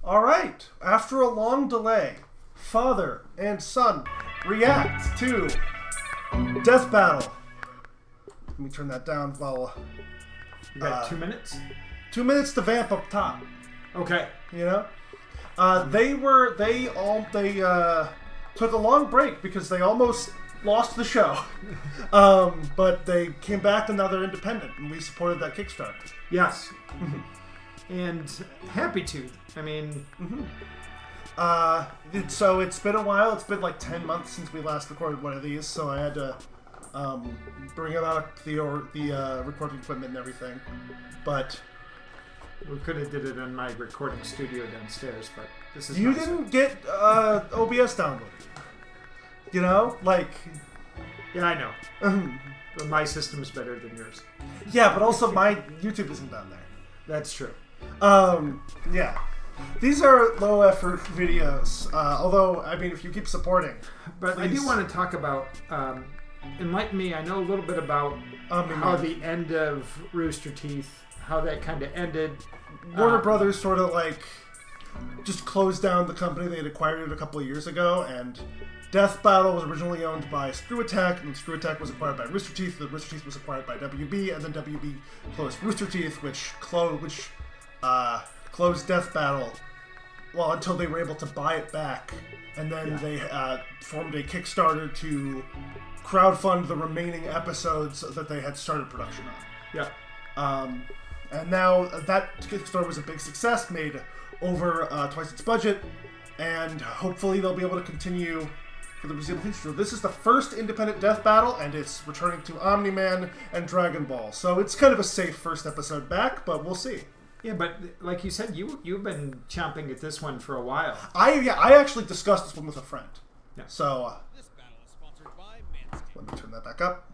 All right. After a long delay, father and son react to Death Battle. Let me turn that down while... You got 2 minutes? 2 minutes to vamp up top. Okay. You know? They took a long break because they almost lost the show. But they came back and now they're independent, and we supported that Kickstarter. Yes. And happy to. I mean... So it's been a while. It's been like 10 months since we last recorded one of these, so I had to bring out the recording equipment and everything. But we could have did it in my recording studio downstairs, but this is... You didn't get OBS downloaded. You know? Like... Yeah, I know. But my system's better than yours. Yeah, but also my YouTube isn't down there. That's true. Yeah. These are low-effort videos, although, I mean, if you keep supporting... But please. I do want to talk about... enlighten me, I know a little bit about how the end of Rooster Teeth, how that kind of ended. Warner Brothers sort of, like, just closed down the company. They had acquired it a couple of years ago, and Death Battle was originally owned by Screw Attack, and Screw Attack was acquired by Rooster Teeth, and Rooster Teeth was acquired by WB, and then WB closed Rooster Teeth, which closed Death Battle, well, until they were able to buy it back, and then they formed a Kickstarter to crowdfund the remaining episodes that they had started production on. Yeah. And now that Kickstarter was a big success, made over twice its budget, and hopefully they'll be able to continue for the foreseeable future. This is the first independent Death Battle, and it's returning to Omni-Man and Dragon Ball. So it's kind of a safe first episode back, but we'll see. Yeah, but like you said, you've been chomping at this one for a while. I actually discussed this one with a friend. Yeah. So this battle is sponsored by Manscaped. Let me turn that back up.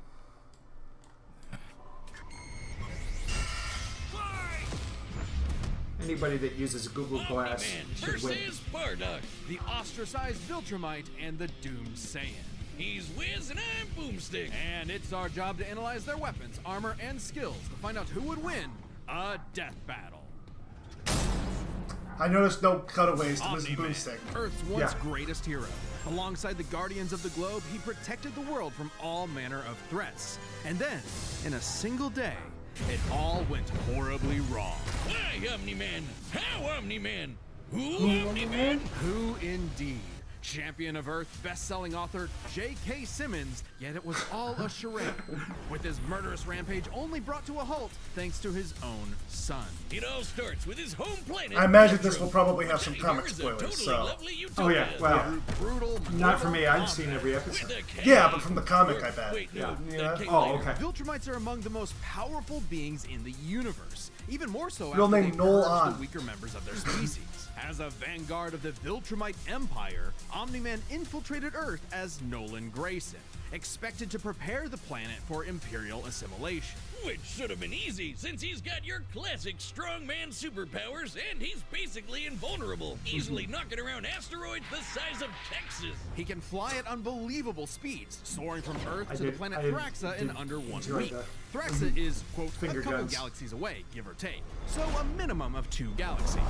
Anybody that uses Google Glass should win. Versus Bardock, the ostracized Viltrumite and the Doomed Saiyan. He's Wiz and I'm Boomstick. And it's our job to analyze their weapons, armor, and skills to find out who would win a death battle. I noticed no cutaways to Wiz and Omni-Man, Boomstick. Earth's once greatest hero. Alongside the Guardians of the Globe, he protected the world from all manner of threats. And then, in a single day, it all went horribly wrong. Why, Omni-Man? How, Omni-Man? Who, Omni-Man? Who indeed? Champion of Earth, best-selling author J.K. Simmons, yet it was all a charade, with his murderous rampage only brought to a halt thanks to his own son. It all starts with his home planet. I imagine this will probably have some comic spoilers, so... Oh yeah, well, not for me, I've seen every episode. Yeah, but from the comic, I bet. Yeah. Oh, okay. Viltrumites are among the most powerful beings in the universe, even more so Real after name they Noel purge On. the weaker members of their species. As a vanguard of the Viltrumite Empire, Omni-Man infiltrated Earth as Nolan Grayson, expected to prepare the planet for Imperial assimilation. Which should have been easy, since he's got your classic strongman superpowers and he's basically invulnerable, easily knocking around asteroids the size of Texas. He can fly at unbelievable speeds, soaring from Earth to the planet Thraxa in under 1 week. Thraxa is, quote, a couple galaxies away, give or take, so a minimum of 2 galaxies.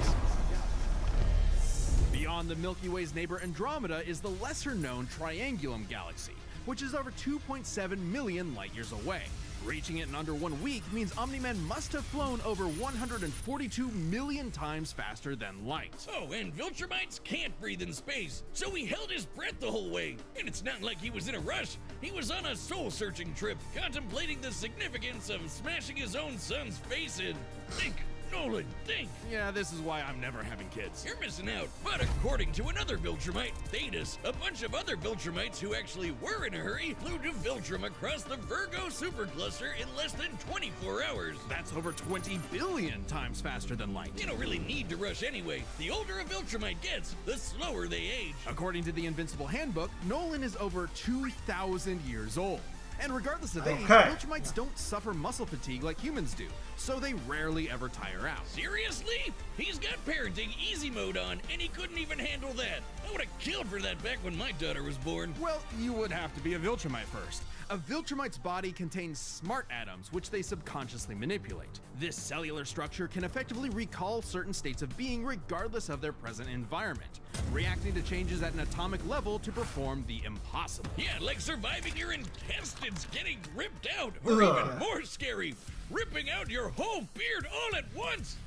Beyond the Milky Way's neighbor Andromeda is the lesser-known Triangulum Galaxy, which is over 2.7 million light-years away. Reaching it in under 1 week means Omni-Man must have flown over 142 million times faster than light. Oh, and Viltrumites can't breathe in space, so he held his breath the whole way. And it's not like he was in a rush. He was on a soul-searching trip, contemplating the significance of smashing his own son's face in. Think, Nolan, think. Yeah, this is why I'm never having kids. You're missing out. But according to another Viltrumite, Thetis, a bunch of other Viltrumites who actually were in a hurry flew to Viltrum across the Virgo supercluster in less than 24 hours. That's over 20 billion times faster than light. You don't really need to rush anyway. The older a Viltrumite gets, the slower they age. According to the Invincible Handbook, Nolan is over 2,000 years old. And regardless of age, Viltrumites don't suffer muscle fatigue like humans do, so they rarely ever tire out. Seriously? He's got parenting easy mode on, and he couldn't even handle that. I would have killed for that back when my daughter was born. Well, you would have to be a Viltrumite first. A Viltrumite's body contains smart atoms, which they subconsciously manipulate. This cellular structure can effectively recall certain states of being regardless of their present environment, reacting to changes at an atomic level to perform the impossible. Yeah, like surviving your intestines getting ripped out, or even more scary, ripping out your whole beard all at once.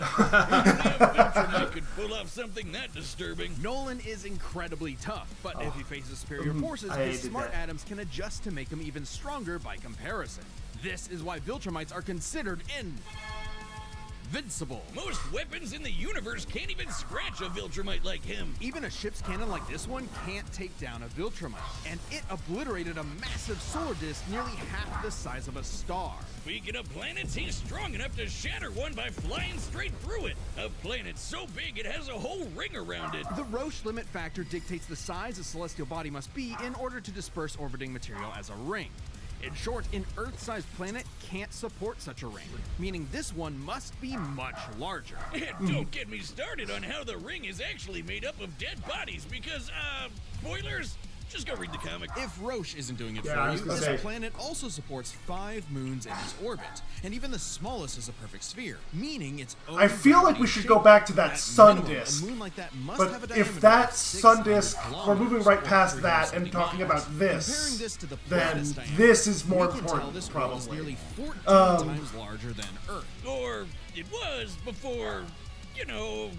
I could pull off something that disturbing. Nolan is incredibly tough, but if he faces superior forces, his smart atoms can adjust to make him even stronger by comparison. This is why Viltrumites are considered invincible. Most weapons in the universe can't even scratch a Viltrumite like him. Even a ship's cannon like this one can't take down a Viltrumite, and it obliterated a massive solar disk nearly half the size of a star. Speaking of planets, he's strong enough to shatter one by flying straight through it. A planet so big it has a whole ring around it. The Roche limit factor dictates the size a celestial body must be in order to disperse orbiting material as a ring. In short, an Earth-sized planet can't support such a ring, meaning this one must be much larger. And don't get me started on how the ring is actually made up of dead bodies because, spoilers? Just go read the comic. If Roche isn't doing it for you, this planet also supports 5 moons in its orbit, and even the smallest is a perfect sphere, meaning its own. I feel like we should go back to that sun disk. A moon like that must but have a if that sun disk, we're moving right past that and talking about this, then this is more important, probably. Nearly 14 times larger than Earth. Or it was before, you know,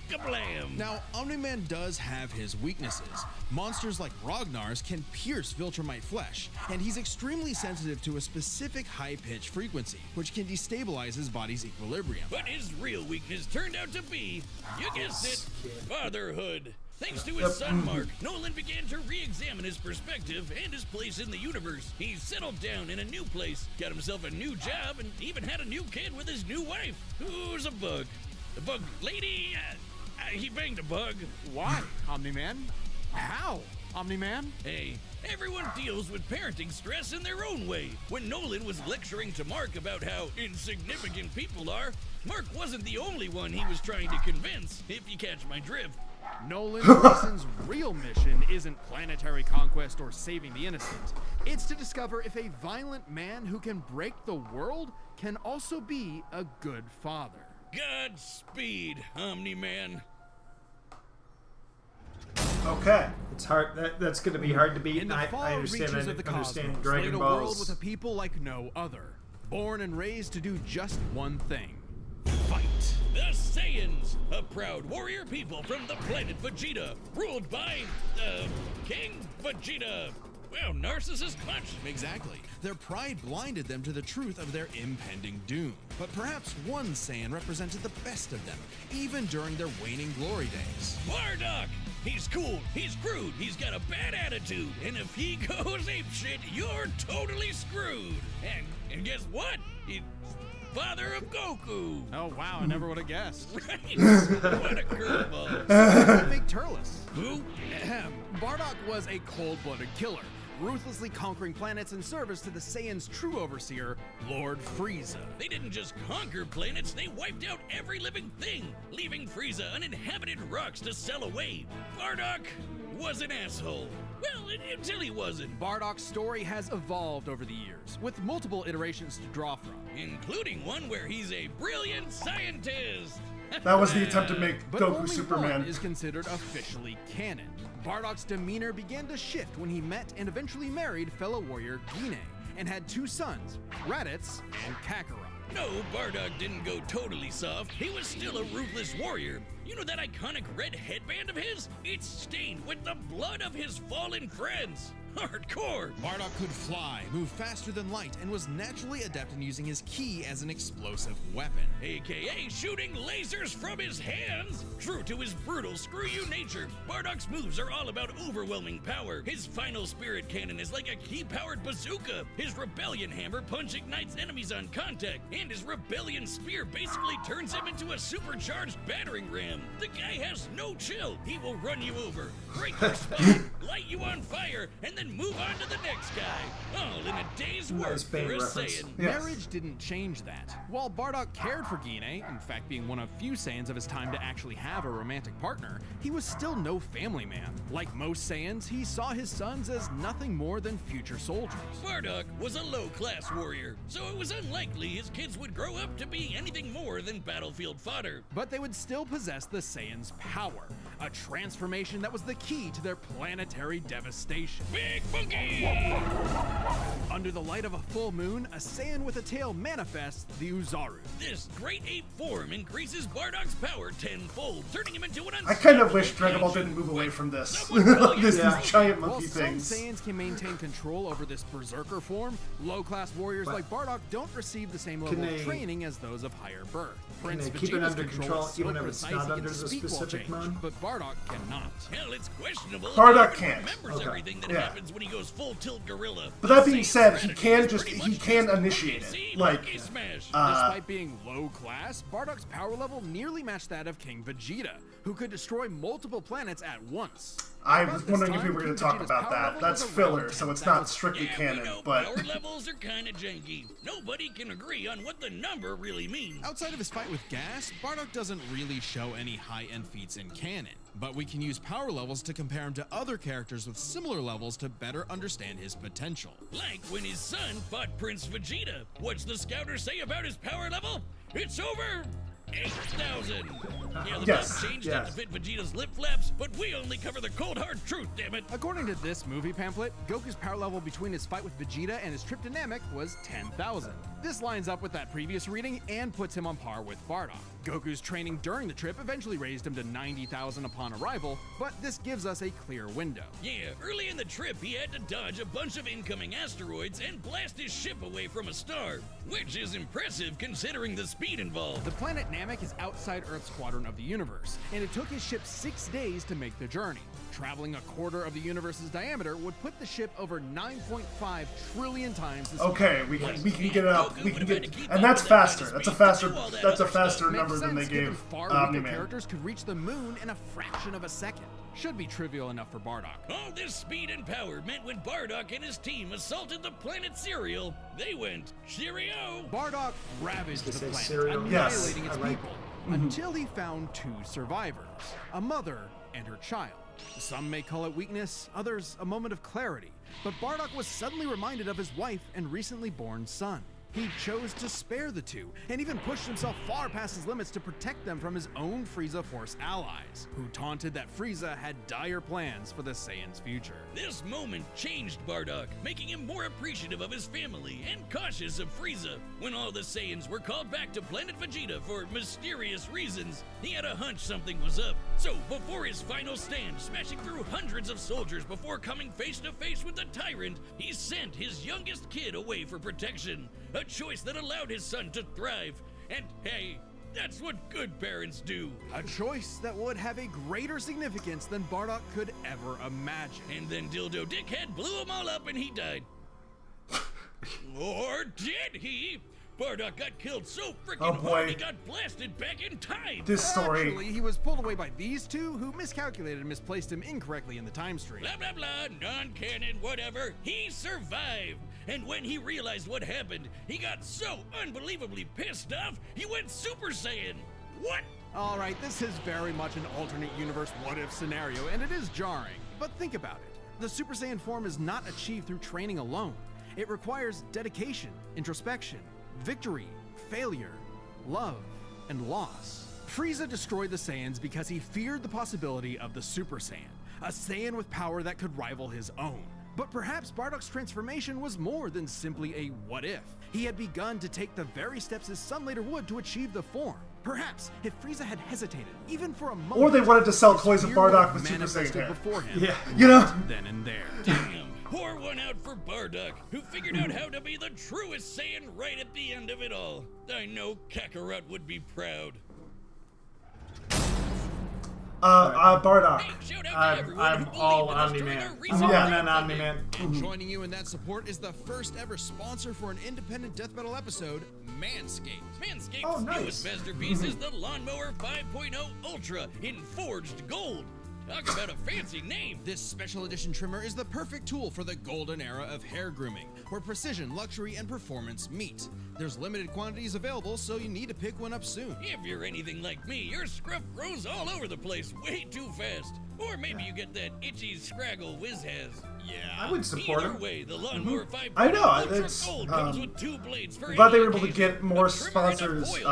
kablam. Now, Omni-Man does have his weaknesses. Monsters like Ragnar's can pierce Viltrumite flesh, and he's extremely sensitive to a specific high-pitched frequency, which can destabilize his body's equilibrium. But his real weakness turned out to be, you guessed it, fatherhood. Thanks to his son Mark, Nolan began to re-examine his perspective and his place in the universe. He settled down in a new place, got himself a new job, and even had a new kid with his new wife, who's a bug. The bug lady, he banged a bug. Why, Omni-Man? How, Omni-Man? Hey, everyone deals with parenting stress in their own way. When Nolan was lecturing to Mark about how insignificant people are, Mark wasn't the only one he was trying to convince, if you catch my drift. Nolan Mason's real mission isn't planetary conquest or saving the innocent. It's to discover if a violent man who can break the world can also be a good father. Godspeed, Omni-Man. Okay. It's hard. That's going to be hard to beat. In the far reaches of the cosmos, Dragon a Balls. world with a people like no other, born and raised to do just one thing: fight. The Saiyans, a proud warrior people from the planet Vegeta, ruled by, King Vegeta. Well, Narcissus Clutch. Exactly. Their pride blinded them to the truth of their impending doom. But perhaps one Saiyan represented the best of them, even during their waning glory days. Bardock! He's cool, he's crude, he's got a bad attitude, and if he goes apeshit, you're totally screwed. And guess what? He's father of Goku. Oh wow, I never would have guessed. Right? What a curveball. Big Turles. Who? Bardock was a cold-blooded killer, ruthlessly conquering planets in service to the Saiyans' true overseer, Lord Frieza. They didn't just conquer planets, they wiped out every living thing, leaving Frieza uninhabited rocks to sell away. Bardock was an asshole. Well, until he wasn't. Bardock's story has evolved over the years, with multiple iterations to draw from. Including one where he's a brilliant scientist. That was the attempt to make But Goku only Superman. one is considered officially canon. Bardock's demeanor began to shift when he met and eventually married fellow warrior Gine, and had 2 sons, Raditz and Kakarot. No, Bardock didn't go totally soft. He was still a ruthless warrior. You know that iconic red headband of his? It's stained with the blood of his fallen friends. Hardcore. Bardock could fly, move faster than light, and was naturally adept in using his ki as an explosive weapon. AKA shooting lasers from his hands. True to his brutal screw-you nature, Bardock's moves are all about overwhelming power. His final spirit cannon is like a ki-powered bazooka. His rebellion hammer punch ignites enemies on contact, and his rebellion spear basically turns him into a supercharged battering ram. The guy has no chill. He will run you over, break your spine, light you on fire, and then then move on to the next guy. All in a day's work Nice Bane for a reference. Saiyan. Yes. Marriage didn't change that. While Bardock cared for Gine, in fact being one of few Saiyans of his time to actually have a romantic partner, he was still no family man. Like most Saiyans, he saw his sons as nothing more than future soldiers. Bardock was a low-class warrior, so it was unlikely his kids would grow up to be anything more than battlefield fodder. But they would still possess the Saiyans' power, a transformation that was the key to their planetary devastation. Big Boogie! Under the light of a full moon, a Saiyan with a tail manifests the Uzaru. This great ape form increases Bardock's power tenfold, turning him into an I kind of wish Dragon Ball didn't move away from this. These giant While monkey some things. Saiyans can maintain control over this berserker form, low-class warriors But- like Bardock don't receive the same level they- of training as those of higher birth. Can Prince they keep it Vegeta's under control control is so even if it's precise not he under can the speak while specific changed, moon? but Bardock cannot. Hell, it's questionable. Bardock if he even can't. remembers Okay. everything that Yeah. happens when he goes full tilt gorilla. But that being Saiyan said, he strategy can is just pretty he much can just initiate monkey it. see, Like monkey smash. Despite being low class, Bardock's power level nearly matched that of King Vegeta, who could destroy multiple planets at once. I About was this wondering if time, we were going King to talk Vegeta's about power that. level That's was filler, around so it's 10,000. not strictly Yeah, we canon. know But power levels are kind of janky. Nobody can agree on what the number really means. Outside of his fight with Gas, Bardock doesn't really show any high-end feats in canon, but we can use power levels to compare him to other characters with similar levels to better understand his potential. Like when his son fought Prince Vegeta. What's the scouter say about his power level? It's over 8,000. Yeah, the Yes, dub changed it yes. to fit Vegeta's lip flaps, but we only cover the cold hard truth, damn it. According to this movie pamphlet, Goku's power level between his fight with Vegeta and his trip to Namek was 10,000. This lines up with that previous reading and puts him on par with Bardock. Goku's training during the trip eventually raised him to 90,000 upon arrival, but this gives us a clear window. Yeah, early in the trip, he had to dodge a bunch of incoming asteroids and blast his ship away from a star, which is impressive considering the speed involved. The planet Namek is outside Earth's quadrant of the universe, and it took his ship 6 days to make the journey. Traveling a quarter of the universe's diameter would put the ship over 9.5 trillion times the speed. okay, we can get it up. We can get, and that's faster. That's a faster Makes number than they sense, given gave far weaker Omni-Man. characters could reach the moon in a fraction of a second. Should be trivial enough for Bardock. All this speed and power meant when Bardock and his team assaulted the planet Cereal, they went, cheerio! Bardock ravaged the say planet, cereal? annihilating Yes. its I like- people, until he found 2 survivors, a mother and her child. Some may call it weakness, others a moment of clarity, but Bardock was suddenly reminded of his wife and recently born son. He chose to spare the 2, and even pushed himself far past his limits to protect them from his own Frieza Force allies, who taunted that Frieza had dire plans for the Saiyans' future. This moment changed Bardock, making him more appreciative of his family and cautious of Frieza. When all the Saiyans were called back to Planet Vegeta for mysterious reasons, he had a hunch something was up. So, before his final stand, smashing through hundreds of soldiers before coming face to face with the tyrant, he sent his youngest kid away for protection. A choice that allowed his son to thrive. And hey, that's what good parents do. A choice that would have a greater significance than Bardock could ever imagine. And then Dildo Dickhead blew them all up and he died. Or did he? Bardock got killed so freaking Oh, boy. hard he got blasted back in time. This story. Actually, he was pulled away by these 2 who miscalculated and misplaced him incorrectly in the time stream. Blah blah blah, non-canon, whatever. He survived. And when he realized what happened, he got so unbelievably pissed off, he went Super Saiyan. What? Alright, this is very much an alternate universe what-if scenario, and it is jarring. But think about it. The Super Saiyan form is not achieved through training alone. It requires dedication, introspection, victory, failure, love, and loss. Frieza destroyed the Saiyans because he feared the possibility of the Super Saiyan, a Saiyan with power that could rival his own. But perhaps Bardock's transformation was more than simply a what-if. He had begun to take the very steps his son later would to achieve the form. Perhaps if Frieza had hesitated, even for a moment, Or they wanted to sell his toys of fear would Bardock have with Super Saiyan manifested hair. before him. Yeah. You know? Then and there. Damn. Pour one out for Bardock, who figured out how to be the truest Saiyan right at the end of it all. I know Kakarot would be proud. Bardock. Hey, shout out to everyone who I'm believed all in us during Omni-Man. our I'm recent all Yeah. in on Omni-Man. Joining you in that support is the first ever sponsor for an independent death metal episode, Manscaped. Manscaped's Oh, nice. newest masterpiece is the Lawnmower 5.0 Ultra in forged gold. Talk about a fancy name. This special edition trimmer is the perfect tool for the golden era of hair grooming, where precision, luxury, and performance meet. There's limited quantities available, so you need to pick one up soon. If you're anything like me, your scruff grows all over the place way too fast. Or maybe you get that itchy scraggle Wiz has. Yeah. I would support Either him. way, the Lawnmower 5 I know, Ultra it's, Gold comes with 2 blades for I'm glad they any were able to occasion, get more a trimmer and a sponsors foil,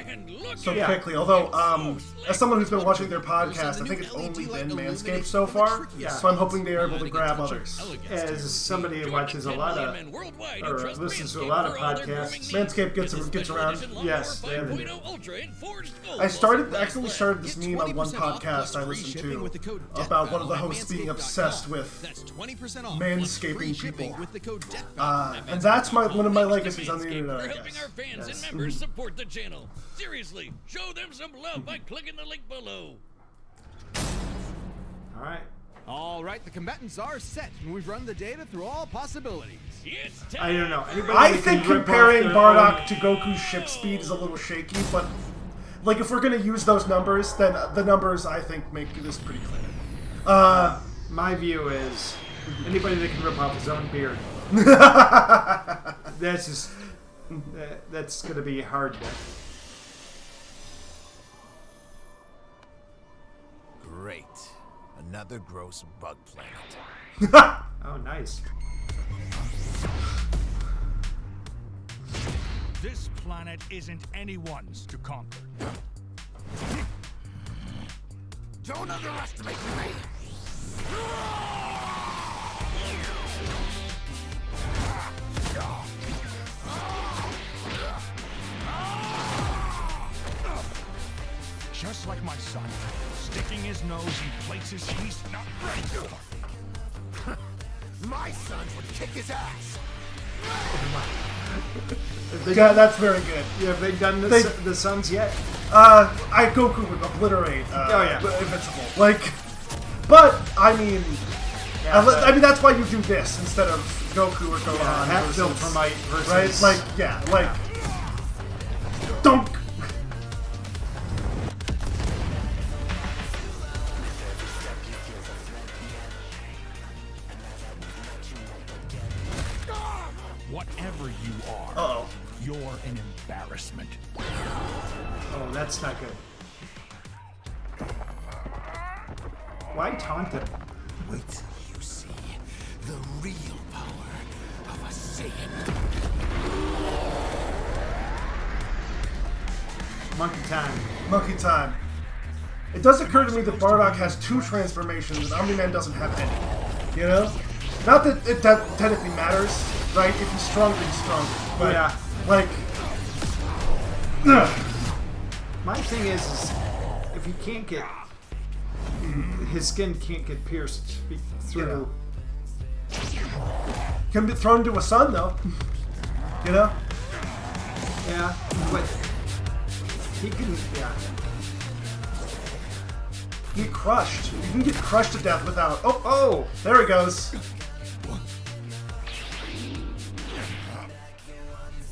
and look so at it. quickly. Although, It's so slick. as someone who's been watching their There's podcast, the I think new it's only LED light been Manscaped illuminates so the far. tricky So I'm hoping spots. they're able to Adding a grab touch of others. elegance As to your somebody who Join watches the a 10 lot million of, men worldwide who or trust listens to a Manscaped lot of for all their podcasts. grooming needs. Manscaped gets Get the gets special around. edition Yes, Lawnmower they do. 5.0 Ultra in forged gold I also accidentally black. started this Get meme on one 20% off podcast plus I free listened shipping with the to code about one of the DEATHBATTLE hosts at being manscaped.com. obsessed with That's 20% off plus free manscaping shipping people. with the code DEATHBATTLE. And that's one of my Thanks to legacies on the Manscaped internet, for I helping guess. our fans Yes. and members support the channel. Seriously, show them some love by clicking the link below. All right. All right, the combatants are set, and we've run the data through all possibilities. It's time. I don't know. Anybody I that think can rip off comparing their Bardock own- to Goku's ship speed is a little shaky, but like if we're gonna use those numbers, then the numbers I think make this pretty clear. My view is anybody that can rip off his own beard. That's just that's gonna be hard. Great. Another gross bug planet. Oh, nice. This planet isn't anyone's to conquer. Don't underestimate me! Just like my son, sticking his nose in places he's not ready for. My sons would kick his ass! Yeah, that's very good. Yeah, have they done this, the Suns yet? Goku would obliterate. Oh, yeah. Invincible. Like, but I mean, I mean that's why you do this instead of Goku or Gohan. Half built versus- for might versus right? Like, yeah, like, don't. Whatever you are, Uh-oh. you're an embarrassment. Oh, that's not good. Why taunt him? Wait till you see the real power of a Saiyan. Monkey time. Monkey time. It does occur to me that Bardock has 2 transformations and Omni-Man doesn't have any. You know? Not that it technically matters, right? If he's stronger, he's stronger. But, Yeah. like... My thing is if he can't get his skin can't get pierced through. Can be thrown into a sun, though. You know? Yeah, but he can. Yeah. Get crushed. You can get crushed to death without... Oh, Oh, there he goes.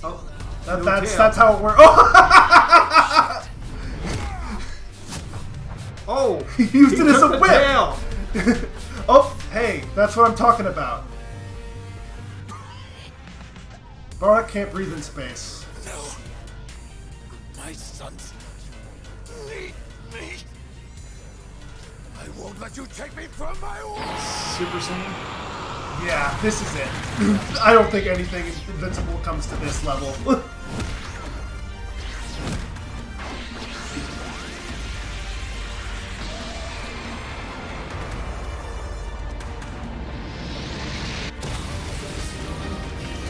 oh. That's how it works. Oh! Oh, He used it as a took the whip. tail. Oh, hey, that's what I'm talking about. Bardock can't breathe in space. No. My sons need me. I won't let you take me from my world. Super Saiyan. Yeah, this is it. I don't think anything invincible comes to this level.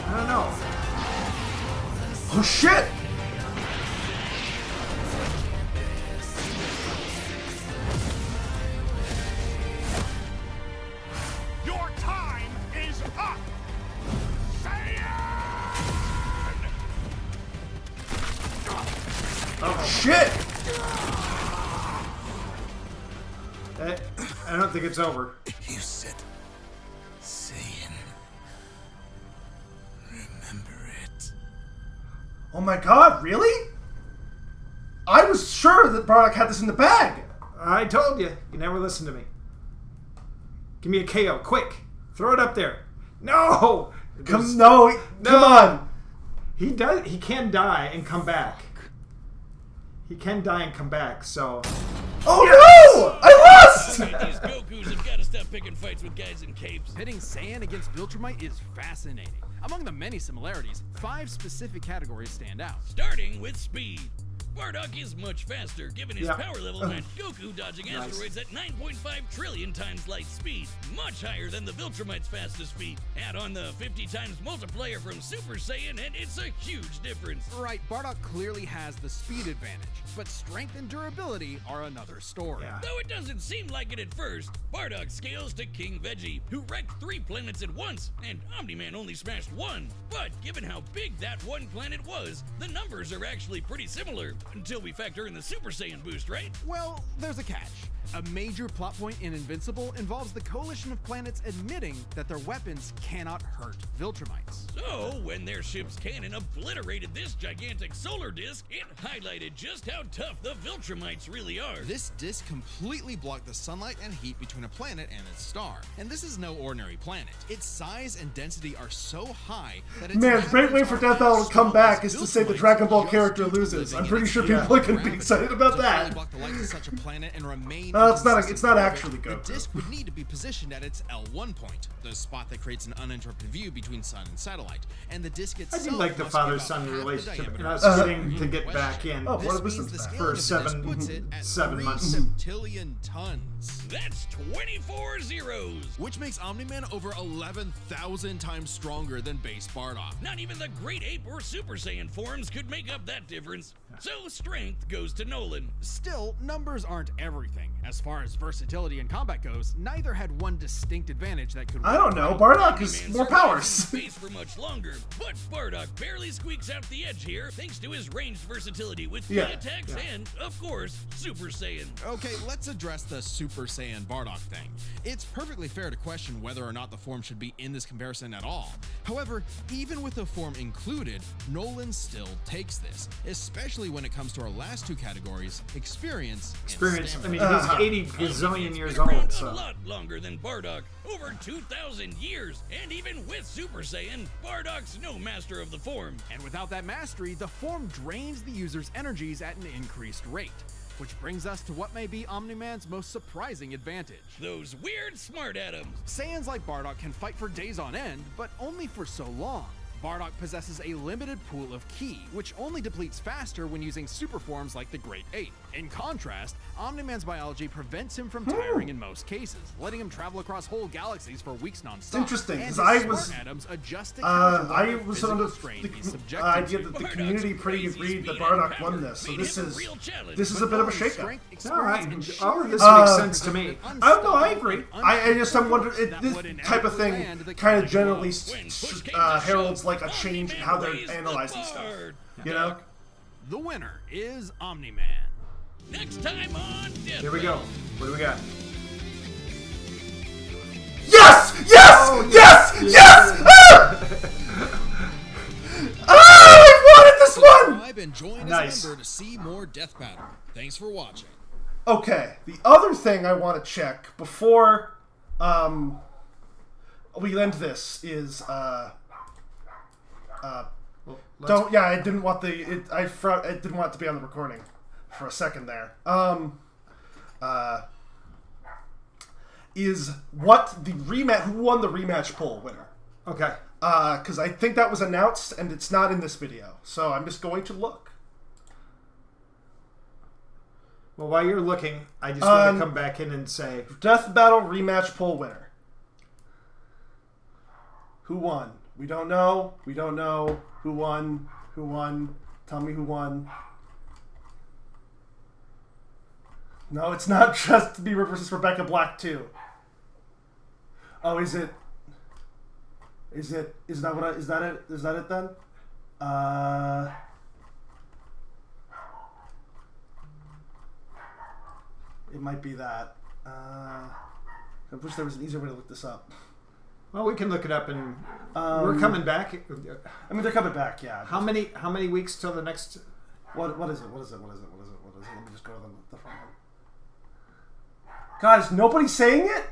I don't know. Oh shit! Your time is up! Saiyan! Oh shit! I don't think it's over. You said Saiyan. Remember it. Oh my god, really? I was sure that Bardock had this in the bag. I told you. You never listen to me. Give me a KO, quick! Throw it up there. No! Come on! He can die and come back. He can die and come back, so... Oh no! I lost! These Gokus have got to stop picking fights with guys in capes. Pitting Saiyan against Viltrumite is fascinating. Among the many similarities, 5 specific categories stand out. Starting with speed. Bardock is much faster, given his power level matched Goku dodging asteroids at 9.5 trillion times light speed, much higher than the Viltrumite's fastest speed. Add on the 50 times multiplier from Super Saiyan, and it's a huge difference. Right, Bardock clearly has the speed advantage, but strength and durability are another story. Though it doesn't seem like it at first, Bardock scales to King Veggie, who wrecked 3 planets at once, and Omni-Man only smashed 1. But given how big that one planet was, the numbers are actually pretty similar. Until we factor in the Super Saiyan boost, right? Well, there's a catch. A major plot point in Invincible involves the coalition of planets admitting that their weapons cannot hurt Viltrumites. So, when their ship's cannon obliterated this gigantic solar disk, it highlighted just how tough the Viltrumites really are. This disk completely blocked the sunlight and heat between a planet and its star. And this is no ordinary planet. Its size and density are so high that it's... Man, great way for Death Battle to come back is to say the Dragon Ball character loses. I'm pretty sure people are going to be excited about that. Block the light of such a planet and remain... it's not actually Goku. The disk would need to be positioned at its L1 point, the spot that creates an uninterrupted view between sun and satellite. And the disk itself... I do like the father-son relationship, and I was getting to get back in. Oh, what was this for 7 months? Septillion tons. That's 24 zeros. Which makes Omni-Man over 11,000 times stronger than base Bardock. Not even the Great Ape or Super Saiyan forms could make up that difference. So strength goes to Nolan. Still, numbers aren't everything. As far as versatility in combat goes, neither had one distinct advantage that could... I don't know. Bardock is more powers. Space for much longer, but Bardock barely squeaks out the edge here thanks to his ranged versatility with key attacks and, of course, Super Saiyan. Okay, let's address the Super Saiyan Bardock thing. It's perfectly fair to question whether or not the form should be in this comparison at all. However, even with the form included, Nolan still takes this, especially when it comes to our last 2 categories, experience and I mean, he's 80 gazillion years old, A so... lot longer than Bardock, over 2,000 years, and even with Super Saiyan, Bardock's no master of the form. And without that mastery, the form drains the user's energies at an increased rate. Which brings us to what may be Omni-Man's most surprising advantage. Those weird smart atoms. Saiyans like Bardock can fight for days on end, but only for so long. Bardock possesses a limited pool of ki, which only depletes faster when using super forms like the Great Ape. In contrast, Omni-Man's biology prevents him from tiring in most cases, letting him travel across whole galaxies for weeks non-stop. It's interesting, because I was under the idea that the community pretty agreed that Bardock won this, so this is a bit of a shakeup. All of this makes sense to me. I agree. I'm wondering, this type of thing kind of generally heralds like a change in how they're analyzing stuff. You know? The winner is Omni-Man. Next time on Death Here we go. What do we got? Yes! Yes! Yes! Yes! I wanted this one! Subscribe and join as a member to see more Death Battle. Thanks for watching. Okay, the other thing I want to check before we end this is I didn't want I didn't want it to be on the recording for a second there. Is what the rematch? Who won the rematch poll winner? Okay. Because I think that was announced and it's not in this video, so I'm just going to look. Well, while you're looking, I just want to come back in and say Death Battle rematch poll winner. Who won? We don't know. We don't know who won. Who won? Tell me who won. No, it's not Justin Bieber versus Rebecca Black 2. Oh, is it? Is that what? Is that it? Is that it then? It might be that. I wish there was an easier way to look this up. Well, we can look it up, and we're coming back. I mean, they're coming back. Yeah. How many weeks till the next? What is it? What is it? Let me just go to the front one. God, is nobody saying it?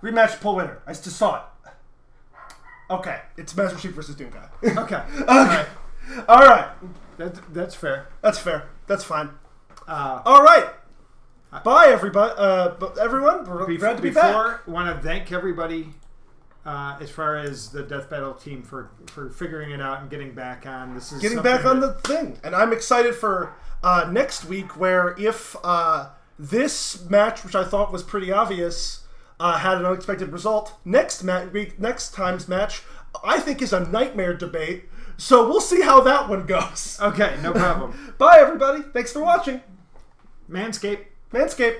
Rematch, pull winner. I just saw it. Okay, it's Master Chief versus Doomguy. Okay. Okay. All right. That's fair. That's fair. That's fine. All right. Bye, everybody. Everyone. We're glad to be back. Want to thank everybody as far as the Death Battle team for figuring it out and getting back on. This is getting back on the thing, and I'm excited for next week, where if this match, which I thought was pretty obvious, had an unexpected result, next time's match, I think is a nightmare debate. So we'll see how that one goes. Okay, no problem. Bye, everybody. Thanks for watching. Manscaped. Manscaped.